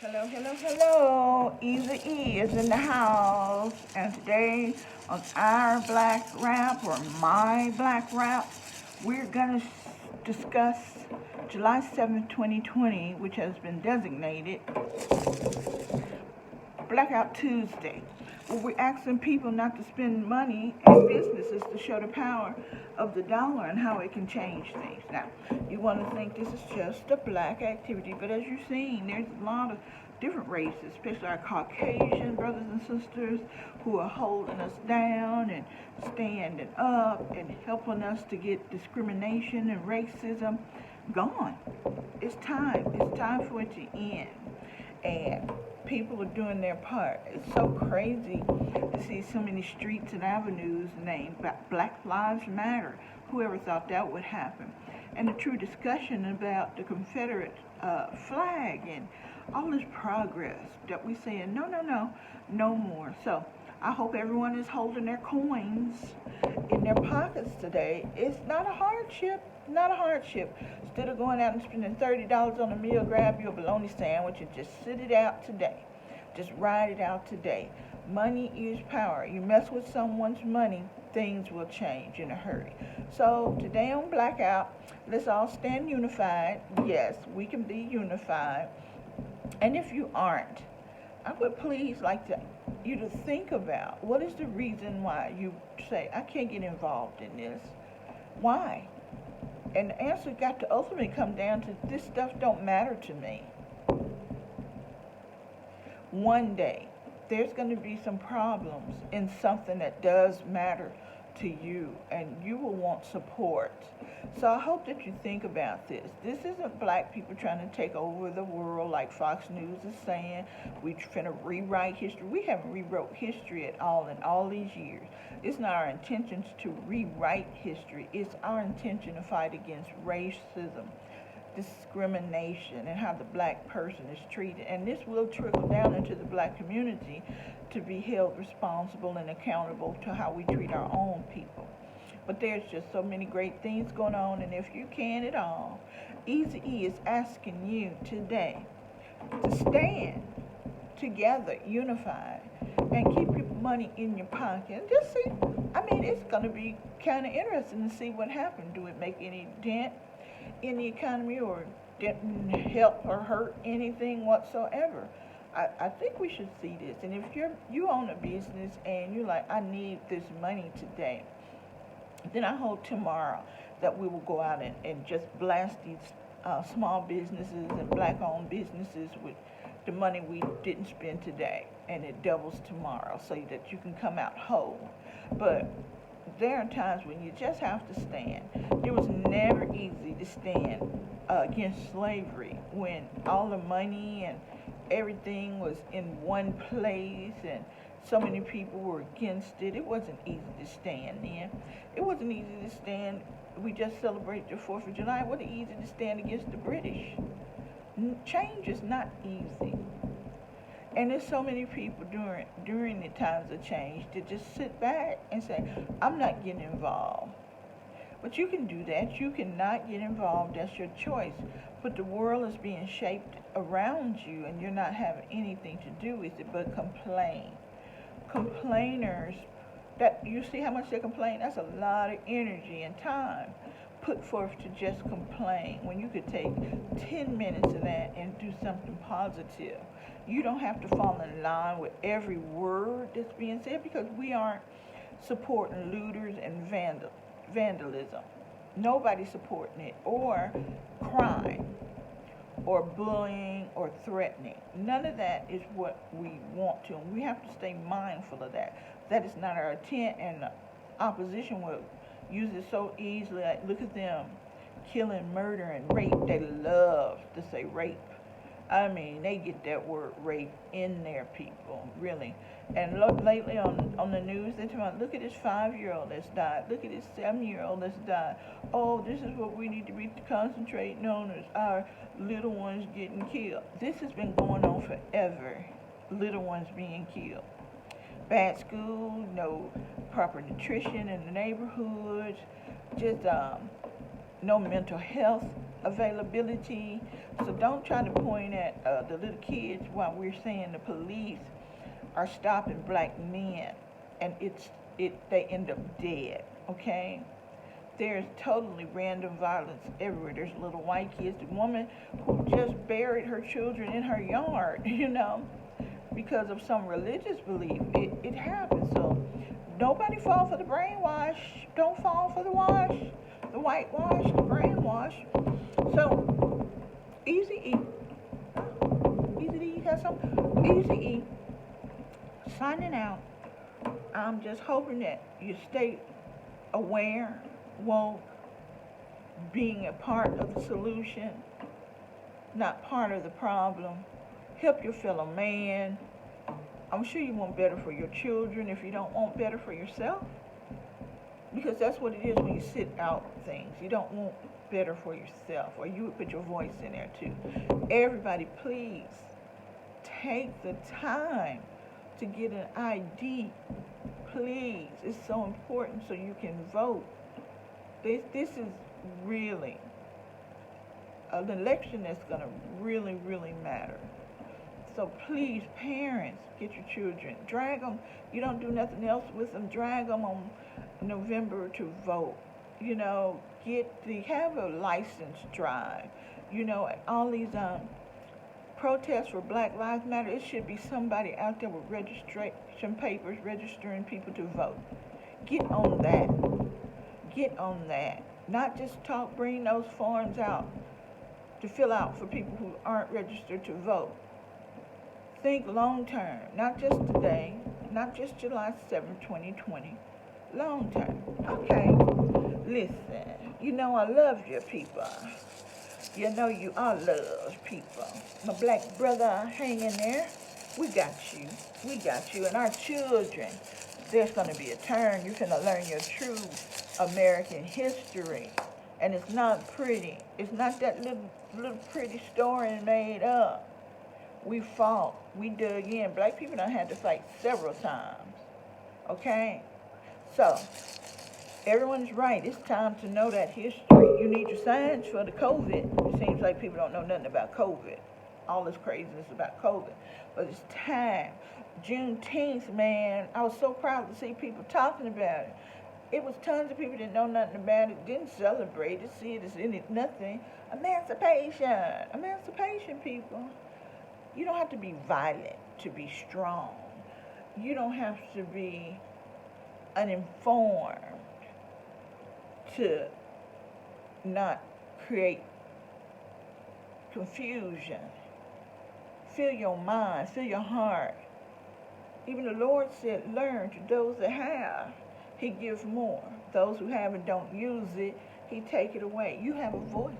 Hello, hello, hello. Easy E is in the house. And today on our Black Rap or my Black Rap, we're going to discuss July 7th, 2020, which has been designated Blackout Tuesday. Well, we're asking people not to spend money and businesses to show the power of the dollar and how it can change things. Now, you want to think this is just a black activity, but as you're seeing, there's a lot of different races, especially our Caucasian brothers and sisters who are holding us down and standing up and helping us to get discrimination and racism gone. It's time. It's time for it to end. And people are doing their part. It's so crazy to see so many streets and avenues named Black Lives Matter. Whoever thought that would happen? And the true discussion about the Confederate flag and all this progress that we saying, no more. So I hope everyone is holding their coins in their pockets today. It's not a hardship. Not a hardship. Instead of going out and spending $30 on a meal, grab you a bologna sandwich and just sit it out today. Just ride it out today. Money is power. You mess with someone's money, things will change in a hurry. So today on Blackout, let's all stand unified. Yes, we can be unified. And if you aren't, I would please like you to think about what is the reason why you say, I can't get involved in this. Why? And the answer got to ultimately come down to this stuff don't matter to me. One day, there's going to be some problems in something that does matter to you, and you will want support. So I hope that you think about this. This isn't black people trying to take over the world like Fox News is saying. We're trying to rewrite history. We haven't rewrote history at all in all these years. It's not our intention to rewrite history. It's our intention to fight against racism, discrimination, and how the black person is treated. And this will trickle down into the black community to be held responsible and accountable to how we treat our own people. But there's just so many great things going on, and if you can at all, Easy E is asking you today to stand together, unified, and keep your money in your pocket. And just see, it's going to be kind of interesting to see what happens. Do it make any dent in the economy, or didn't help or hurt anything whatsoever? I think we should see this. And if you own a business and you're like, I need this money today, then I hope tomorrow that we will go out and just blast these small businesses and black-owned businesses with the money we didn't spend today, and it doubles tomorrow so that you can come out whole. But there are times when you just have to stand. It was never easy to stand against slavery when all the money and everything was in one place and so many people were against it. It wasn't easy to stand then. It wasn't easy to stand. We just celebrated the 4th of July. It wasn't easy to stand against the British. Change is not easy. And there's so many people during the times of change that just sit back and say, I'm not getting involved. But you can do that. You cannot get involved. That's your choice. But the world is being shaped around you, and you're not having anything to do with it but complain. Complainers, that you see how much they complain? That's a lot of energy and time put forth to just complain when you could take 10 minutes of that and do something positive. You don't have to fall in line with every word that's being said, because we aren't supporting looters and vandalism. Nobody's supporting it, or crime, or bullying, or threatening. None of that is what we want to, and we have to stay mindful of that. That is not our intent, and the opposition will use it so easily. Like, look at them killing, murder, and rape. They love to say rape. They get that word rape in there, people, really. And look, lately on the news, they're talking about, look at this 5-year-old that's died. Look at this 7-year-old that's died. Oh, this is what we need to be concentrating on, is our little ones getting killed. This has been going on forever, little ones being killed. Bad school, no proper nutrition in the neighborhoods, just no mental health availability. So don't try to point at the little kids while we're saying the police are stopping black men, and they end up dead. Okay, there's totally random violence everywhere. There's little white kids. The woman who just buried her children in her yard, because of some religious belief. It happens. So nobody fall for the brainwash. Don't fall for the wash, the whitewash, the brainwash. So easy E. Easy E has some easy E. Signing out. I'm just hoping that you stay aware, woke, being a part of the solution, not part of the problem. Help your fellow man. I'm sure you want better for your children if you don't want better for yourself. Because that's what it is when you sit out things. You don't want better for yourself, or you would put your voice in there too. Everybody, please take the time to get an ID. Please. It's so important so you can vote. This is really an election that's going to really, really matter. So please, parents, get your children. Drag them. You don't do nothing else with them. Drag them on November to vote. Have a license drive. All these protests for Black Lives Matter, it should be somebody out there with registration papers registering people to vote. Get on that. Get on that. Not just talk, bring those forms out to fill out for people who aren't registered to vote. Think long term, not just today, not just July 7, 2020. Long term. Okay. Listen, I love you people. You all love people. My black brother, hang in there. We got you. We got you. And our children, there's going to be a turn. You're going to learn your true American history. And it's not pretty. It's not that little pretty story made up. We fought. We dug in. Black people done had to fight several times. Okay? So, everyone's right. It's time to know that history. You need your science for the COVID. It seems like people don't know nothing about COVID. All this craziness about COVID. But it's time. Juneteenth, man. I was so proud to see people talking about it. It was tons of people that didn't know nothing about it, didn't celebrate it, see it as nothing. Emancipation. Emancipation, people. You don't have to be violent to be strong. You don't have to be uninformed to not create confusion. Fill your mind, fill your heart. Even the Lord said, learn to those that have. He gives more. Those who have and don't use it, He take it away. You have a voice.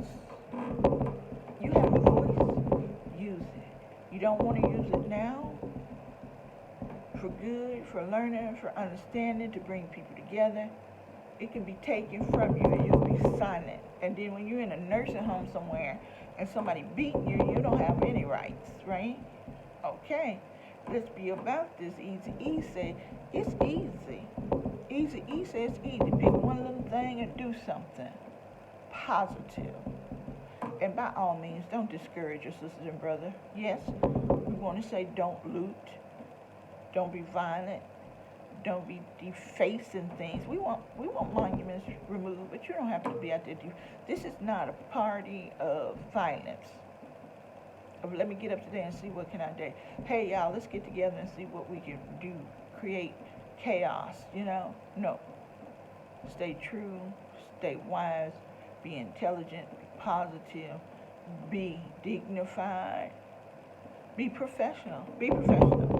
You have a voice. Use it. You don't want to use it now for good, for learning, for understanding, to bring people together. It can be taken from you and you'll be silent. And then when you're in a nursing home somewhere and somebody beating you, you don't have any rights, right? Okay, let's be about this. Easy E said, it's easy. Easy E says it's easy. Pick one little thing and do something positive. And by all means, don't discourage your sisters and brothers. Yes, we want to say don't loot. Don't be violent. Don't be defacing things. We want monuments removed, but you don't have to be out there. This is not a party of violence. Let me get up today and see what can I do. Hey, y'all, let's get together and see what we can do. Create chaos, No. Stay true. Stay wise. Be intelligent. Be positive. Be dignified. Be professional. Be professional.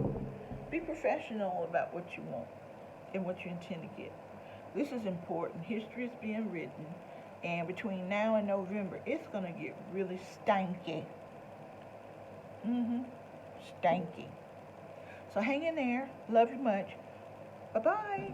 Be professional about what you want and what you intend to get. This is important. History is being written. And between now and November, it's going to get really stanky. Stanky. So hang in there. Love you much. Bye-bye.